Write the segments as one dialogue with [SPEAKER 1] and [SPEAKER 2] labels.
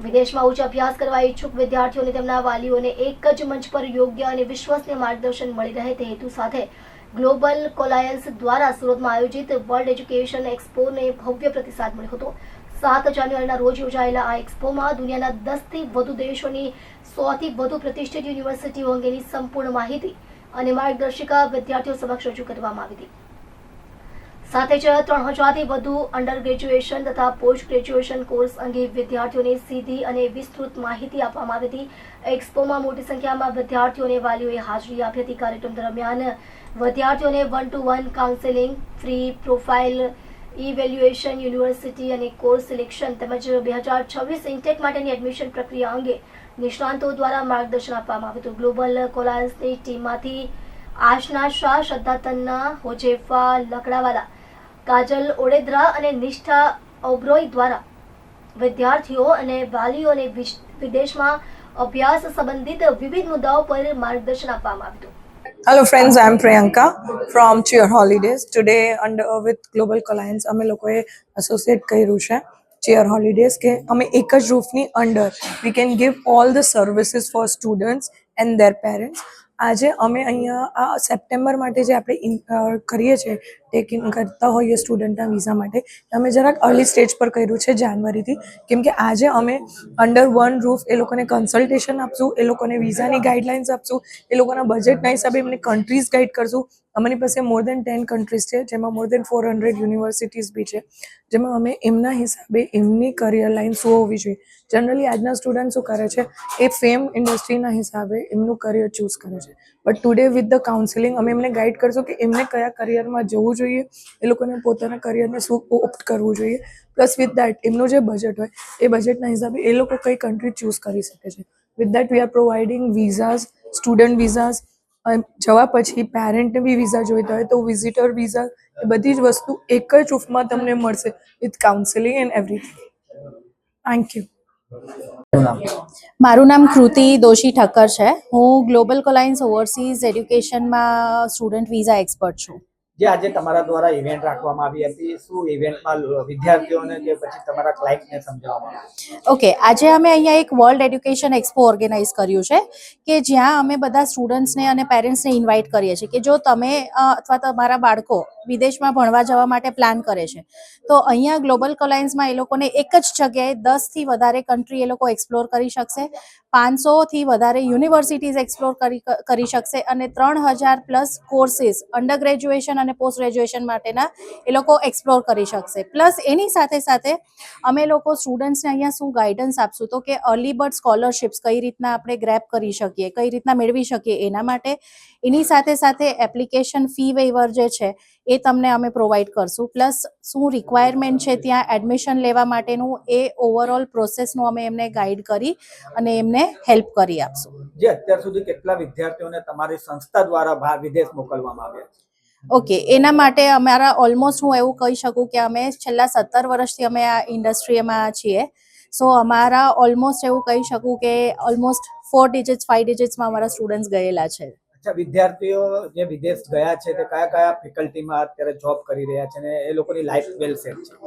[SPEAKER 1] વિદેશમાં ઉચ્ચ અભ્યાસ કરવા ઈચ્છુક વિદ્યાર્થીઓને તેમના વાલીઓને એક જ મંચ પર યોગ્ય અને વિશ્વસનીય માર્ગદર્શન મળી રહે તે હેતુ સાથે ગ્લોબલ કોલાયન્સ દ્વારા સુરતમાં આયોજિત વર્લ્ડ એજ્યુકેશન એક્સપોને ભવ્ય પ્રતિસાદ મળ્યો હતો। 7 જાન્યુઆરીના રોજ યોજાયેલા આ એક્સપોમાં દુનિયાના 10થી વધુ દેશોની 100થી વધુ પ્રતિષ્ઠિત યુનિવર્સિટીઓ અંગેની સંપૂર્ણ માહિતી અને માર્ગદર્શિકા વિદ્યાર્થીઓ સમક્ષ રજૂ કરવામાં આવી હતી। સાથે જ 3000થી વધુ અંડર ગ્રેજ્યુએશન તથા પોસ્ટ ગ્રેજ્યુએશન કોર્સ અંગે વિદ્યાર્થીઓને સીધી અને વિસ્તૃત માહિતી આપવામાં આવી હતી। એક્સપોમાં મોટી સંખ્યામાં વિદ્યાર્થીઓ અને વાલીઓએ હાજરી આપી હતી। કાર્યક્રમ દરમિયાન વિદ્યાર્થીઓને 1-to-1 counselling, free profile evaluation, university અને કોર્સ સિલેક્શન તેમજ 2026 ઇન્ટેક માટેની એડમિશન પ્રક્રિયા અંગે નિષ્ણાંતો દ્વારા માર્ગદર્શન આપવામાં આવ્યું હતું। ગ્લોબલ કોલાયન્સની ટીમમાંથી આશના શાહ, શ્રદ્ધા તન્ના, હોજેફા લકડાવાલા, કાજલ ઓડેદરા અને નિષ્ઠા ઓબ્રોય દ્વારા વિદ્યાર્થીઓ અને વાલીઓને વિદેશમાં અભ્યાસ સંબંધિત વિવિધ મુદ્દાઓ પર માર્ગદર્શન આપવામાં આવ્યું હતું।
[SPEAKER 2] Hello friends, I am Priyanka from Cheer Holidays. Today with Global Alliance અમે લોકોએ એસોસિએટ કર્યું છે Cheer Holidays કે અમે એક જ રૂફની under we can give all the services for students and their parents. આજે અમે અહીંયા આ સપ્ટેમ્બર માટે જે આપણે કરીએ છીએ ટેકિંગ કરતા હોઈએ સ્ટુડન્ટના વિઝા માટે અમે જરાક અર્લી સ્ટેજ પર કર્યું છે જાન્યુઆરીથી, કેમ કે આજે અમે અંડર વન રૂફ એ લોકોને કન્સલ્ટેશન આપશું, એ લોકોને વિઝાની ગાઈડલાઇન્સ આપશું, એ લોકોના બજેટના હિસાબે એમને કન્ટ્રીઝ ગાઈડ કરશું। અમારી પાસે મોર દેન 10 કન્ટ્રીઝ છે, જેમાં મોર દેન 400 યુનિવર્સિટીઝ બી છે, જેમાં અમે એમના હિસાબે એમની કરિયર લાઇન શું હોવી જોઈએ। જનરલી આજના સ્ટુડન્ટ શું કરે છે, એ ફેમ ઇન્ડસ્ટ્રીના હિસાબે એમનું કરિયર ચૂઝ કરે છે, but today with the counselling અમે એમને ગાઈડ કરશું કે એમને કયા કરિયરમાં જવું જોઈએ, એ લોકોને પોતાના કરિયરને શું ઓપ્ટ કરવું જોઈએ, પ્લસ વિથ દેટ એમનું જે બજેટ હોય એ બજેટના હિસાબે એ લોકો કઈ કન્ટ્રી ચૂઝ કરી શકે છે। With that we are providing વિઝાઝ, student વિઝાઝ, જવા પછી પેરેન્ટને બી વિઝા જોઈતા હોય તો વિઝિટર વિઝા, એ બધી જ વસ્તુ એક જ રૂફમાં તમને મળશે with counselling and everything. Thank you.
[SPEAKER 3] મારું નામ કૃતિ દોશી ઠક્કર છે। હું global કોલાયન્સ overseas એડ્યુકેશનમાં student visa expert છું।
[SPEAKER 4] જે આજે તમારા દ્વારા ઇવેન્ટ રાખવામાં આવી હતી, શું ઇવેન્ટમાં વિદ્યાર્થીઓને કે પછી તમારા ક્લાયન્ટને સમજાવવામાં આવ્યું?
[SPEAKER 3] ઓકે, આજે અમે અહીંયા એક વર્લ્ડ એડ્યુકેશન એક્સપો ઓર્ગેનાઇઝ કર્યું છે કે જ્યાં અમે બધા સ્ટુડન્ટ્સને અને પેરેન્ટ્સને ઇન્વાઇટ કરીએ છીએ કે જો તમે અથવા તમારા બાળકો વિદેશમાં ભણવા જવા માટે પ્લાન કરે છે તો અહીંયા ગ્લોબલ કોલાયન્સમાં એ લોકોને એક જ જગ્યાએ 10થી વધારે કન્ટ્રી એ લોકો એક્સપ્લોર કરી શકશે, 500થી વધારે યુનિવર્સિટીઝ એક્સપ્લોર કરી શકશે અને 3000+ કોર્સીસ અંડર ગ્રેજ્યુએશન અને પોસ્ટ ગ્રેજ્યુએશન માટેના એ લોકો એક્સપ્લોર કરી શકશે। પ્લસ એની સાથે સાથે અમે લોકો સ્ટુડન્ટ્સને અહીંયા શું ગાઈડન્સ આપશું તો કે અર્લી બર્ડ સ્કોલરશિપ્સ કઈ રીતના આપણે ગ્રેપ કરી શકીએ, કઈ રીતના મેળવી શકીએ એના માટે, એની સાથે સાથે એપ્લિકેશન ફી વેઇવર જે છે એ તમને અમે પ્રોવાઈડ કરશું, પ્લસ શું રિક્વાયરમેન્ટ છે ત્યાં એડમિશન લેવા માટેનું એ ઓવરઓલ પ્રોસેસનું અમે એમને ગાઈડ કરી અને એમને હેલ્પ કરી આપશું।
[SPEAKER 4] જે અત્યાર સુધી કેટલા વિદ્યાર્થીઓને તમારી સંસ્થા દ્વારા બહાર વિદેશ મોકલવામાં આવ્યા છે?
[SPEAKER 3] ઓકે, એના માટે અમારા ઓલમોસ્ટ હું એવું કહી શકું કે અમે છેલ્લા 17 વર્ષથી અમે આ ઇન્ડસ્ટ્રીમાં છીએ। સો અમારા ઓલમોસ્ટ એવું કહી શકું કે ઓલમોસ્ટ 4 ડિજિટ્સ 5 ડિજિટ્સમાં અમારા સ્ટુડન્ટ્સ ગયેલા છે।
[SPEAKER 4] અચ્છા, વિદ્યાર્થીઓ જે વિદેશ ગયા છે તે કયા કયા ફેકલ્ટીમાં અત્યારે જોબ કરી રહ્યા છે અને એ લોકોની લાઈફ વેલ સેટ છે?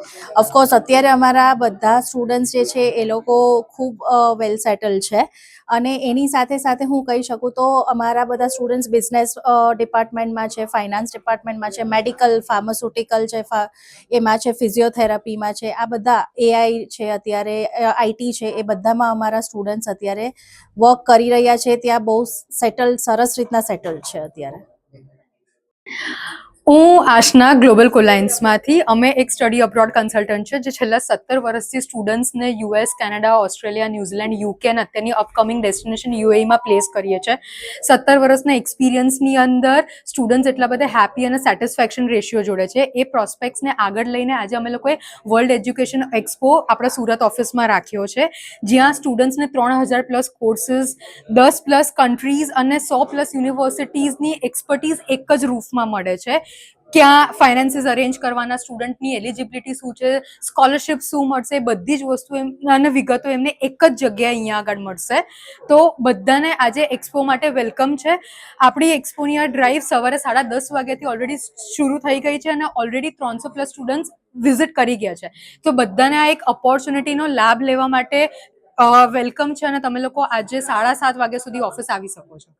[SPEAKER 3] ઓફકોર્સ અત્યારે અમારા બધા સ્ટુડન્ટ્સ જે છે એ લોકો ખૂબ વેલ સેટલ છે અને એની સાથે સાથે હું કહી શકું તો અમારા બધા સ્ટુડન્ટ્સ બિઝનેસ ડિપાર્ટમેન્ટમાં છે, ફાઇનાન્સ ડિપાર્ટમેન્ટમાં છે, મેડિકલ, ફાર્માસ્યુટિકલ છે, એમાં છે, ફિઝિયોથેરાપીમાં છે, આ બધા એઆઈ છે, અત્યારે આઈટી છે, એ બધામાં અમારા સ્ટુડન્ટ્સ અત્યારે વર્ક કરી રહ્યા છે। ત્યાં બહુ સેટલ, સરસ રીતના સેટલ છે અત્યારે।
[SPEAKER 5] હું આશના ગ્લોબલ કોલાયન્સમાંથી અમે એક સ્ટડી અબ્રોડ કન્સલ્ટન્ટ છે જે છેલ્લા 17 વર્ષથી સ્ટુડન્ટ્સને US, Canada, Australia, New Zealand, UK અને અત્યારની અપકમિંગ ડેસ્ટિનેશન યુએઈમાં પ્લેસ કરીએ છીએ। 17 વર્ષના એક્સપિરિયન્સની અંદર સ્ટુડન્ટ્સ એટલા બધા હેપી અને સેટિસ્ફેક્શન રેશિયો જોડે છે। એ પ્રોસ્પેક્ટ્સને આગળ લઈને આજે અમે લોકોએ વર્લ્ડ એજ્યુકેશન એક્સપો આપણા સુરત ઓફિસમાં રાખ્યો છે, જ્યાં સ્ટુડન્ટ્સને 3000+ કોર્સીસ, 10+ કન્ટ્રીઝ અને 100+ યુનિવર્સિટીઝની એક્સપર્ટીઝ એક જ રૂફમાં મળે છે। ક્યાં ફાઇનાન્સીસ અરેન્જ કરવાના, સ્ટુડન્ટની એલિજિબિલિટી શું છે, સ્કોલરશિપ શું મળશે, બધી જ વસ્તુ અને વિગતો એમને એક જ જગ્યાએ અહીંયા આગળ મળશે। તો બધાને આજે એક્સપો માટે વેલકમ છે। આપણી એક્સપોની આ ડ્રાઈવ સવારે 10:30 વાગ્યાથી ઓલરેડી શરૂ થઈ ગઈ છે અને ઓલરેડી 300+ સ્ટુડન્ટ્સ વિઝિટ કરી ગયા છે। તો બધાને આ એક ઓપોર્ચ્યુનિટીનો લાભ લેવા માટે વેલકમ છે અને તમે લોકો આજે 7:30 વાગ્યા સુધી ઓફિસ આવી શકો છો.